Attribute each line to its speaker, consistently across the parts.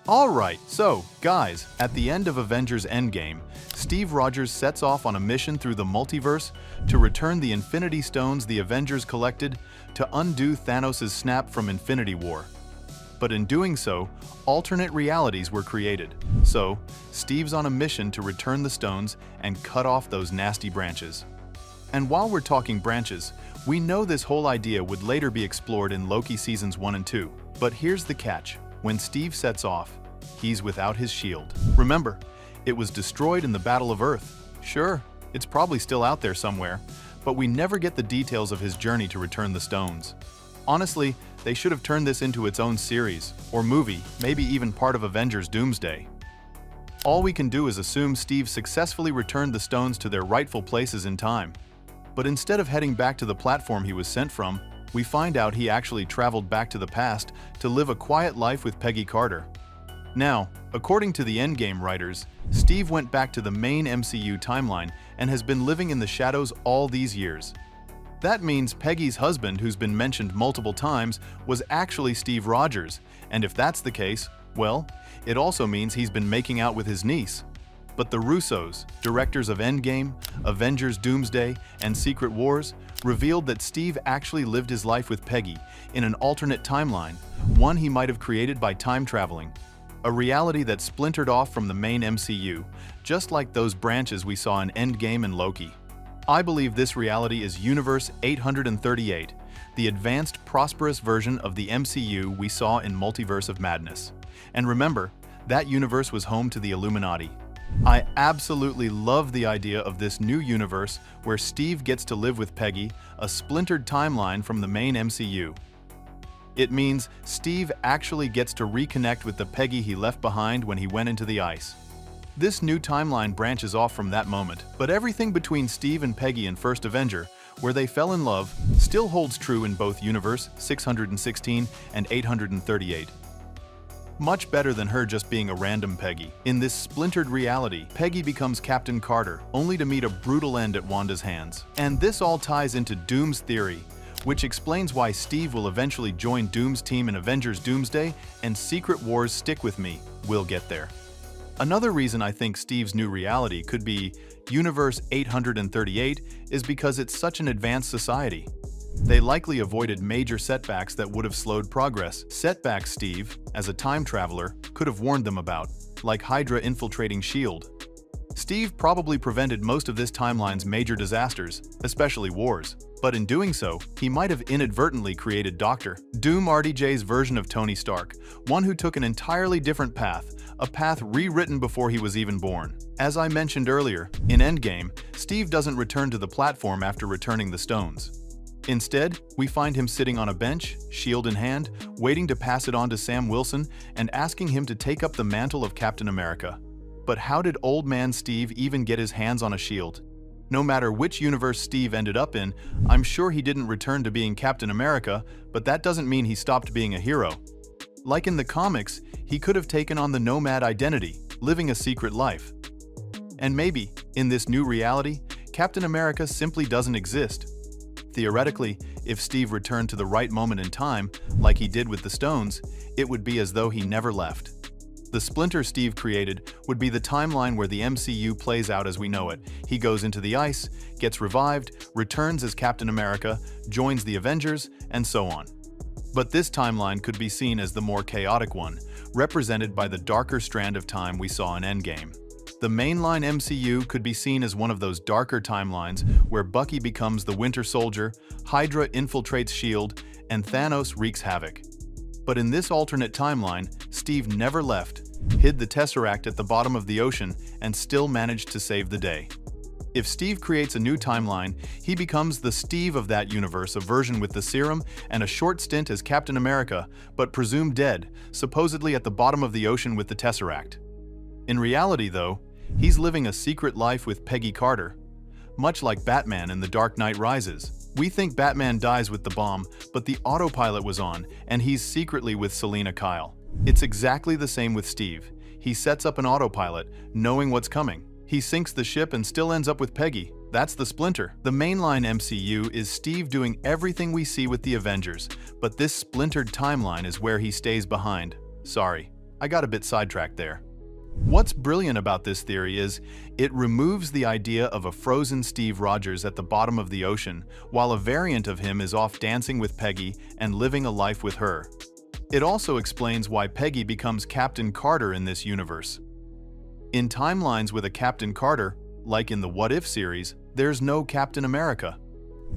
Speaker 1: Alright, so, guys, at the end of Avengers Endgame, Steve Rogers sets off on a mission through the multiverse to return the Infinity Stones the Avengers collected to undo Thanos' snap from Infinity War. But in doing so, alternate realities were created. So, Steve's on a mission to return the stones and cut off those nasty branches. And while we're talking branches, we know this whole idea would later be explored in Loki Seasons 1 and 2. But here's the catch. When Steve sets off, he's without his shield. Remember, it was destroyed in the Battle of Earth. Sure, it's probably still out there somewhere, but we never get the details of his journey to return the stones. Honestly, they should have turned this into its own series, or movie, maybe even part of Avengers Doomsday. All we can do is assume Steve successfully returned the stones to their rightful places in time. But instead of heading back to the platform he was sent from, we find out he actually traveled back to the past to live a quiet life with Peggy Carter. Now, according to the Endgame writers, Steve went back to the main MCU timeline and has been living in the shadows all these years. That means Peggy's husband, who's been mentioned multiple times, was actually Steve Rogers, and if that's the case, well, it also means he's been making out with his niece. But the Russos, directors of Endgame, Avengers Doomsday, and Secret Wars, revealed that Steve actually lived his life with Peggy in an alternate timeline, one he might have created by time traveling. A reality that splintered off from the main MCU, just like those branches we saw in Endgame and Loki. I believe this reality is Universe 838, the advanced, prosperous version of the MCU we saw in Multiverse of Madness. And remember, that universe was home to the Illuminati. I absolutely love the idea of this new universe where Steve gets to live with Peggy, a splintered timeline from the main MCU. It means Steve actually gets to reconnect with the Peggy he left behind when he went into the ice. This new timeline branches off from that moment, but everything between Steve and Peggy in First Avenger, where they fell in love, still holds true in both Universe 616 and 838. Much better than her just being a random Peggy. In this splintered reality, Peggy becomes Captain Carter, only to meet a brutal end at Wanda's hands. And this all ties into Doom's theory, which explains why Steve will eventually join Doom's team in Avengers Doomsday and Secret Wars. Stick with me, we'll get there. Another reason I think Steve's new reality could be Universe 838 is because it's such an advanced society. They likely avoided major setbacks that would have slowed progress. Setbacks Steve, as a time traveler, could have warned them about, like Hydra infiltrating S.H.I.E.L.D. Steve probably prevented most of this timeline's major disasters, especially wars. But in doing so, he might have inadvertently created Dr. Doom RDJ's version of Tony Stark, one who took an entirely different path, a path rewritten before he was even born. As I mentioned earlier, in Endgame, Steve doesn't return to the platform after returning the stones. Instead, we find him sitting on a bench, shield in hand, waiting to pass it on to Sam Wilson and asking him to take up the mantle of Captain America. But how did old man Steve even get his hands on a shield? No matter which universe Steve ended up in, I'm sure he didn't return to being Captain America, but that doesn't mean he stopped being a hero. Like in the comics, he could have taken on the nomad identity, living a secret life. And maybe, in this new reality, Captain America simply doesn't exist. Theoretically, if Steve returned to the right moment in time, like he did with the stones, it would be as though he never left. The Splinter Steve created would be the timeline where the MCU plays out as we know it. He goes into the ice, gets revived, returns as Captain America, joins the Avengers, and so on. But this timeline could be seen as the more chaotic one, represented by the darker strand of time we saw in Endgame. The mainline MCU could be seen as one of those darker timelines where Bucky becomes the Winter Soldier, Hydra infiltrates S.H.I.E.L.D., and Thanos wreaks havoc. But in this alternate timeline, Steve never left, hid the Tesseract at the bottom of the ocean, and still managed to save the day. If Steve creates a new timeline, he becomes the Steve of that universe, a version with the serum and a short stint as Captain America, but presumed dead, supposedly at the bottom of the ocean with the Tesseract. In reality, though, he's living a secret life with Peggy Carter. Much like Batman in The Dark Knight Rises. We think Batman dies with the bomb, but the autopilot was on, and he's secretly with Selina Kyle. It's exactly the same with Steve. He sets up an autopilot, knowing what's coming. He sinks the ship and still ends up with Peggy. That's the Splinter. The mainline MCU is Steve doing everything we see with the Avengers, but this splintered timeline is where he stays behind. Sorry. I got a bit sidetracked there. What's brilliant about this theory is it removes the idea of a frozen Steve Rogers at the bottom of the ocean, while a variant of him is off dancing with Peggy and living a life with her. It also explains why Peggy becomes Captain Carter in this universe. In timelines with a Captain Carter, like in the What If series, there's no Captain America.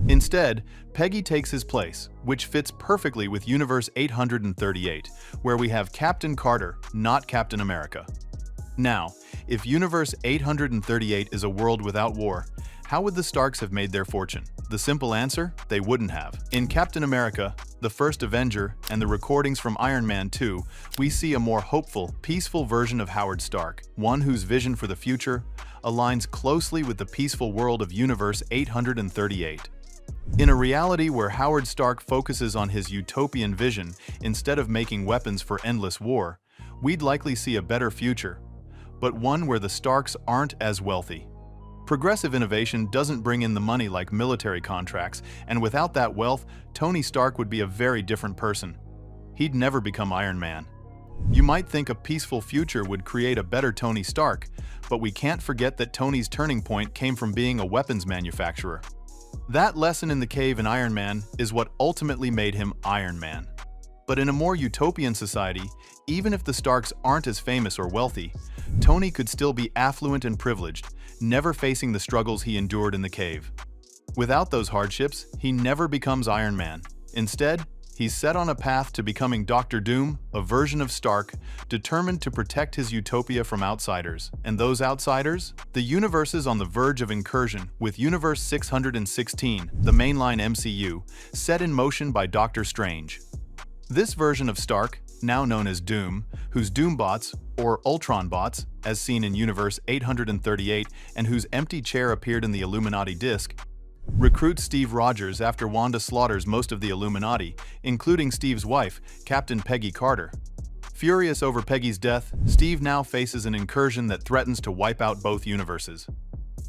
Speaker 1: Instead, Peggy takes his place, which fits perfectly with Universe 838, where we have Captain Carter, not Captain America. Now, if Universe 838 is a world without war, how would the Starks have made their fortune? The simple answer? They wouldn't have. In Captain America, the first Avenger, and the recordings from Iron Man 2, we see a more hopeful, peaceful version of Howard Stark, one whose vision for the future aligns closely with the peaceful world of Universe 838. In a reality where Howard Stark focuses on his utopian vision instead of making weapons for endless war, we'd likely see a better future, but one where the Starks aren't as wealthy. Progressive innovation doesn't bring in the money like military contracts, and without that wealth, Tony Stark would be a very different person. He'd never become Iron Man. You might think a peaceful future would create a better Tony Stark, but we can't forget that Tony's turning point came from being a weapons manufacturer. That lesson in the cave in Iron Man is what ultimately made him Iron Man. But in a more utopian society, even if the Starks aren't as famous or wealthy, Tony could still be affluent and privileged, never facing the struggles he endured in the cave. Without those hardships, he never becomes Iron Man. Instead, he's set on a path to becoming Dr. Doom, a version of Stark, determined to protect his utopia from outsiders. And those outsiders? The universe is on the verge of incursion, with Universe 616, the mainline MCU, set in motion by Doctor Strange. This version of Stark, now known as Doom, whose Doombots, or Ultron bots, as seen in Universe 838 and whose empty chair appeared in the Illuminati disc, recruits Steve Rogers after Wanda slaughters most of the Illuminati, including Steve's wife, Captain Peggy Carter. Furious over Peggy's death, Steve now faces an incursion that threatens to wipe out both universes.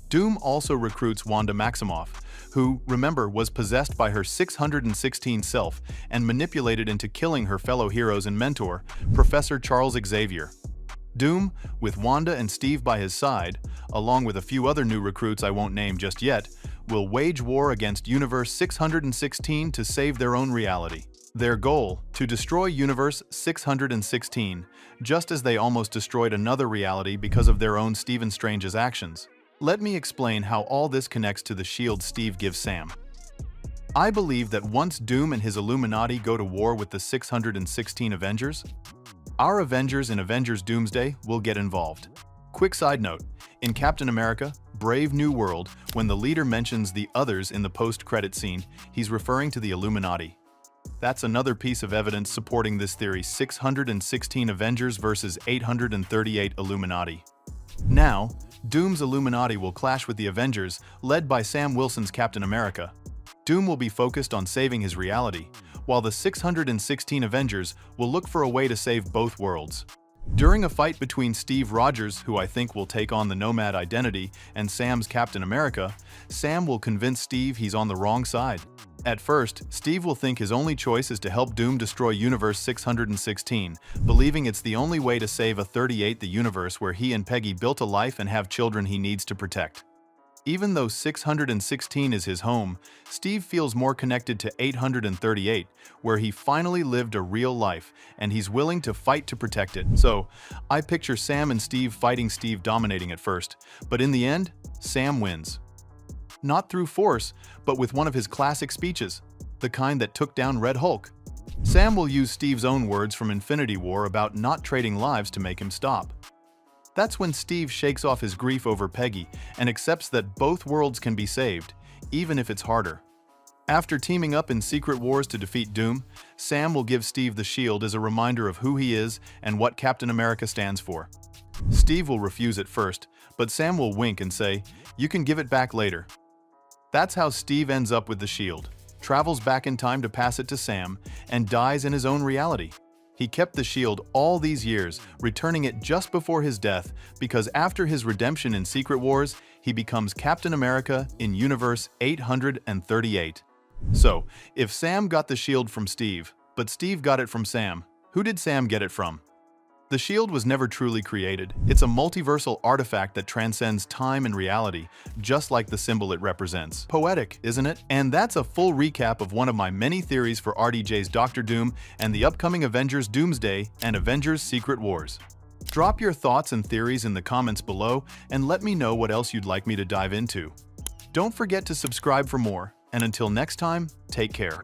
Speaker 1: Doom also recruits Wanda Maximoff, who, remember, was possessed by her 616 self and manipulated into killing her fellow heroes and mentor, Professor Charles Xavier. Doom, with Wanda and Steve by his side, along with a few other new recruits I won't name just yet, will wage war against Universe 616 to save their own reality. Their goal, to destroy Universe 616, just as they almost destroyed another reality because of their own Stephen Strange's actions. Let me explain how all this connects to the shield Steve gives Sam. I believe that once Doom and his Illuminati go to war with the 616 Avengers, our Avengers in Avengers Doomsday will get involved. Quick side note, in Captain America, Brave New World, when the leader mentions the others in the post-credit scene, he's referring to the Illuminati. That's another piece of evidence supporting this theory: 616 Avengers versus 838 Illuminati. Now, Doom's Illuminati will clash with the Avengers, led by Sam Wilson's Captain America. Doom will be focused on saving his reality, while the 616 Avengers will look for a way to save both worlds. During a fight between Steve Rogers, who I think will take on the Nomad identity, and Sam's Captain America, Sam will convince Steve he's on the wrong side. At first, Steve will think his only choice is to help Doom destroy Universe 616, believing it's the only way to save a 38, the universe where he and Peggy built a life and have children he needs to protect. Even though 616 is his home, Steve feels more connected to 838, where he finally lived a real life, and he's willing to fight to protect it. So, I picture Sam and Steve fighting, Steve dominating at first, but in the end, Sam wins. Not through force, but with one of his classic speeches, the kind that took down Red Hulk. Sam will use Steve's own words from Infinity War about not trading lives to make him stop. That's when Steve shakes off his grief over Peggy and accepts that both worlds can be saved, even if it's harder. After teaming up in Secret Wars to defeat Doom, Sam will give Steve the shield as a reminder of who he is and what Captain America stands for. Steve will refuse at first, but Sam will wink and say, "You can give it back later." That's how Steve ends up with the shield, travels back in time to pass it to Sam, and dies in his own reality. He kept the shield all these years, returning it just before his death, because after his redemption in Secret Wars, he becomes Captain America in Universe 838. So, if Sam got the shield from Steve, but Steve got it from Sam, who did Sam get it from? The shield was never truly created. It's a multiversal artifact that transcends time and reality, just like the symbol it represents. Poetic, isn't it? And that's a full recap of one of my many theories for RDJ's Doctor Doom and the upcoming Avengers Doomsday and Avengers Secret Wars. Drop your thoughts and theories in the comments below and let me know what else you'd like me to dive into. Don't forget to subscribe for more, and until next time, take care.